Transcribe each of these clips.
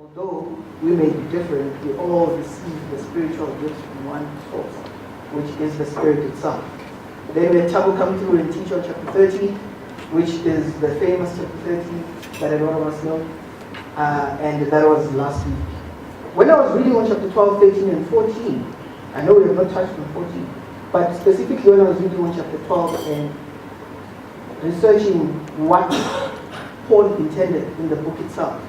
Although we may be different, we all receive the spiritual gifts from one source, which is the Spirit itself. Then we had Tabo come through and teach on chapter 30, which is the famous chapter 30 that a lot of us know, and that was last week. When I was reading on chapter 12, 13, and 14, I know we have not touched on 14, but specifically when I was reading on chapter 12 and researching what Paul intended in the book itself,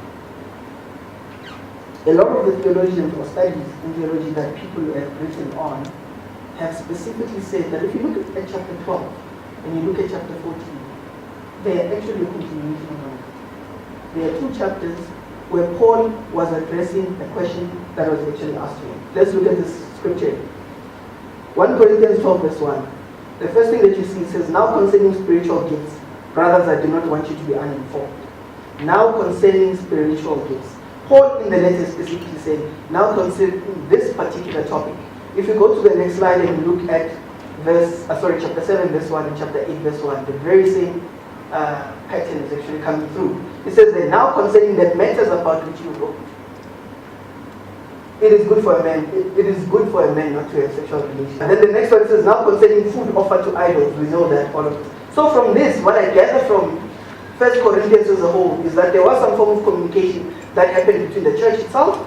a lot of the theologians or studies in theology that people have written on have specifically said that if you look at chapter 12 and you look at chapter 14, they are actually a continuation of one another. There are two chapters where Paul was addressing a question that was actually asked to him. Let's look at this scripture. 1 Corinthians 12 verse 1. The first thing that you see says, now concerning spiritual gifts, brothers, I do not want you to be uninformed. Now concerning spiritual gifts. Paul in the letter specifically said, now concerning this particular topic. If you go to the next slide and look at chapter 7 verse 1 and chapter 8 verse 1, the very same pattern is actually coming through. It says that now concerning the matters about which you wrote, it is good for a man. It is good for a man not to have sexual relations. And then the next one says, now concerning food offered to idols, we know that all of it. So from this, what I gather from 1 Corinthians as a whole is that there was some form of communication that happened between the church itself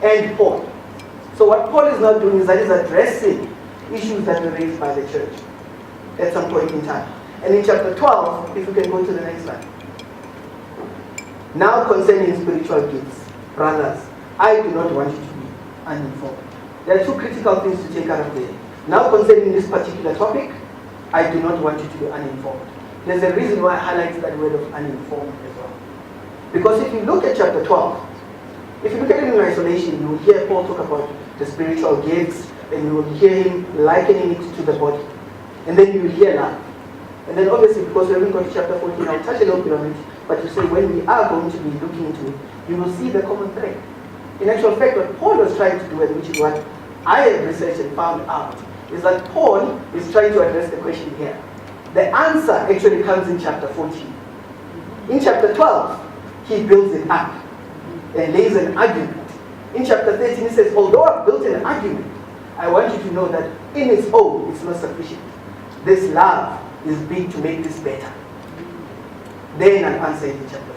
and Paul. So what Paul is now doing is that he's addressing issues that were raised by the church at some point in time. And in chapter 12, if you can go to the next slide. Now concerning spiritual gifts, brothers, I do not want you to be uninformed. There are two critical things to take out of there. Now concerning this particular topic, I do not want you to be uninformed. There's a reason why I highlight that word of uninformed as well. Because if you look at chapter 12, if you look at it in isolation, you will hear Paul talk about the spiritual gifts, and you will hear him likening it to the body. And then you will hear love. And then obviously, because we haven't got to chapter 14, I'll touch a little bit on it, but you say when we are going to be looking into it, you will see the common thread. In actual fact, what Paul was trying to do, and which is what I have researched and found out, is that Paul is trying to address the question here. The answer actually comes in chapter 14. In chapter 12, he builds it up and lays an argument. In chapter 13, he says, although I've built an argument, I want you to know that in its own, it's not sufficient. This love is big to make this better. Then an answer is in chapter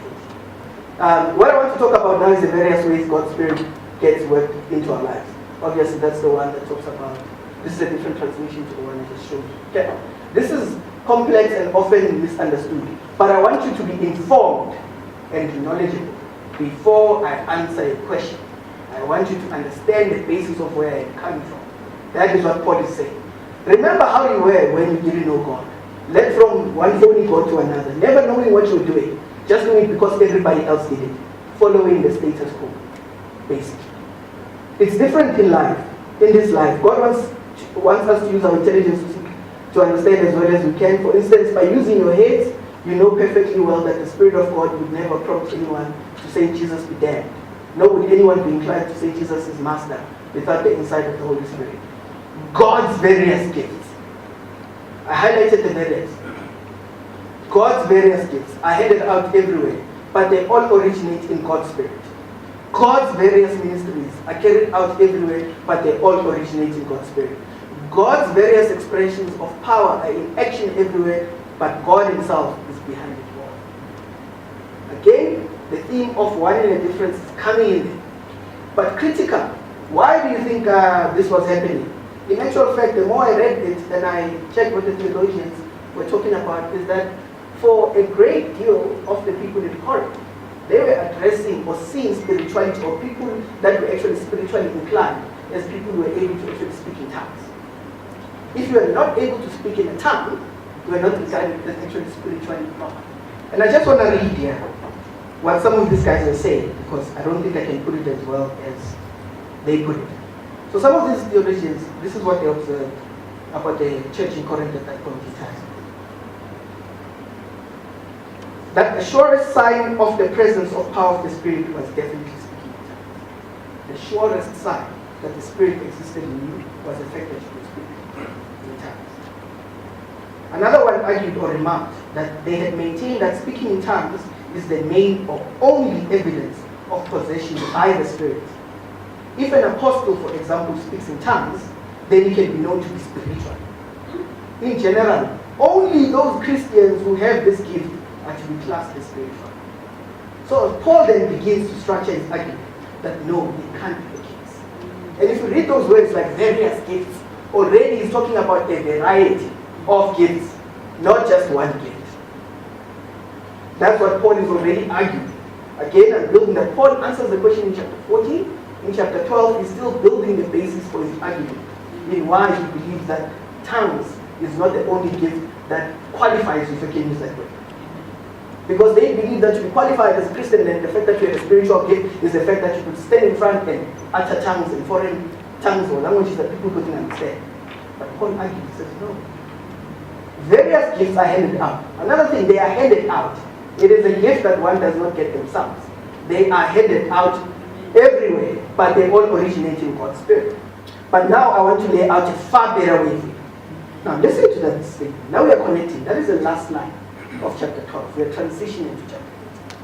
14. What I want to talk about now is the various ways God's Spirit gets worked into our lives. Obviously, that's the one that talks about, this is a different translation to the one I just showed you. Okay. This is complex and often misunderstood. But I want you to be informed and knowledgeable before I answer a question. I want you to understand the basis of where I'm coming from. That is what Paul is saying. Remember how you were when you didn't know God. Led from one phony God to another, never knowing what you were doing, just doing it because everybody else did it, following the status quo, basically. It's different in life. In this life, God wants us to use our intelligence to understand as well as we can. For instance, by using your heads, you know perfectly well that the Spirit of God would never prompt anyone to say Jesus be damned. Nor would anyone be inclined to say Jesus is Master without the insight of the Holy Spirit. God's various gifts. I highlighted the various. God's various gifts are headed out everywhere, but they all originate in God's Spirit. God's various ministries are carried out everywhere, but they all originate in God's Spirit. God's various expressions of power are in action everywhere, but God Himself is behind it all. Again, the theme of one in a difference is coming in there. But critical, why do you think this was happening? In actual fact, the more I read it and I checked what the theologians were talking about, is that for a great deal of the people in Corinth, they were addressing or seeing spirituality, or people that were actually spiritually inclined, as people who were able to actually speak in tongues. If you are not able to speak in a tongue, you are not inclined as actually spiritually proper. And I just want to read here what some of these guys are saying, because I don't think I can put it as well as they put it. So some of these theologians, this is what they observed about the church in Corinth at that point in time. That the surest sign of the presence of power of the Spirit was definitely speaking in tongues. The surest sign that the Spirit existed in you was the fact that you could speak in tongues. Another one argued or remarked that they had maintained that speaking in tongues is the main or only evidence of possession by the Spirit. If an apostle, for example, speaks in tongues, then he can be known to be spiritual. In general, only those Christians who have this gift are to be classed as spiritual. So Paul then begins to structure his argument that no, it can't be the case. And if you read those words like various gifts, already he's talking about a variety of gifts, not just one gift. That's what Paul is already arguing. Again, I'm building that. Paul answers the question in chapter 14. In chapter 12, he's still building the basis for his argument in why he believes that tongues is not the only gift that qualifies you, if I can use that word. Because they believe that to be qualified as a Christian, and the fact that you have a spiritual gift is the fact that you could stand in front and utter tongues in foreign tongues or languages that people couldn't understand. But Paul argues, he says no. Various gifts are handed out. Another thing, they are handed out. It is a gift that one does not get themselves. They are handed out everywhere, but they all originate in God's Spirit. But now I want to lay out a far better way for you. Now listen to that statement. Now we are connecting. That is the last line of chapter 12. We are transitioning to chapter 13.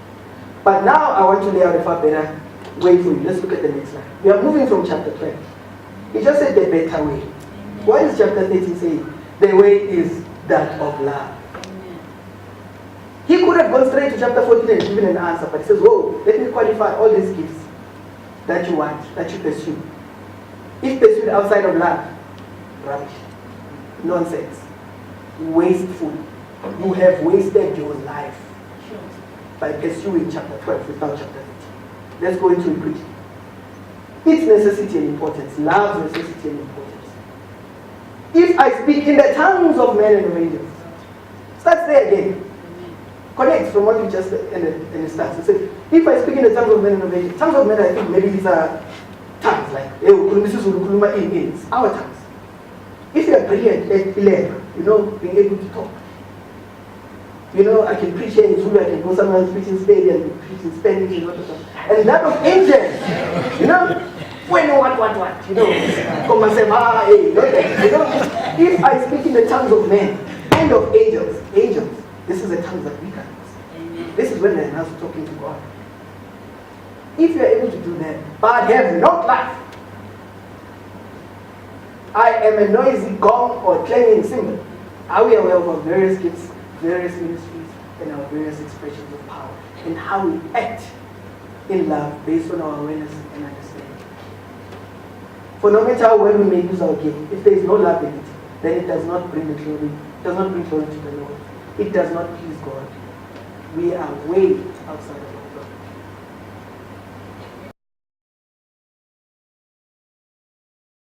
But now I want to lay out a far better way for you. Let's look at the next line. We are moving from chapter 12. He just said the better way. What is chapter 13 saying? The way is that of love. He could have gone straight to chapter 14 and given an answer, but he says, whoa, let me qualify all these gifts that you want, that you pursue. If pursued outside of love, rubbish, nonsense, wasteful. You have wasted your life by pursuing chapter 12 without chapter 13. Let's go into it quickly. Its necessity and importance, love's necessity and importance. If I speak in the tongues of men and of angels, starts there again. Connects from what we just ended and it starts. It says, if I speak in the tongues of men and of angels, tongues of men, I think maybe these are tongues, like it's our tongues. If you are brilliant at 11, being able to talk. I can preach here in Zulu, I can go somewhere else, preach in Spain, and preach in Spanish, and that of angels, what, if I speak in the tongues of men and of angels, this is the tongues that we can use. This is when they're now talking to God. If you are able to do that, but have not life, I am a noisy gong or clanging cymbal. Are we aware of our various gifts, various ministries, and our various expressions of power, and how we act in love based on our awareness and understanding? For no matter how well we may use our gift, if there is no love in it, then it does not bring the glory. It does not bring glory to the Lord. It does not please God. We are way outside of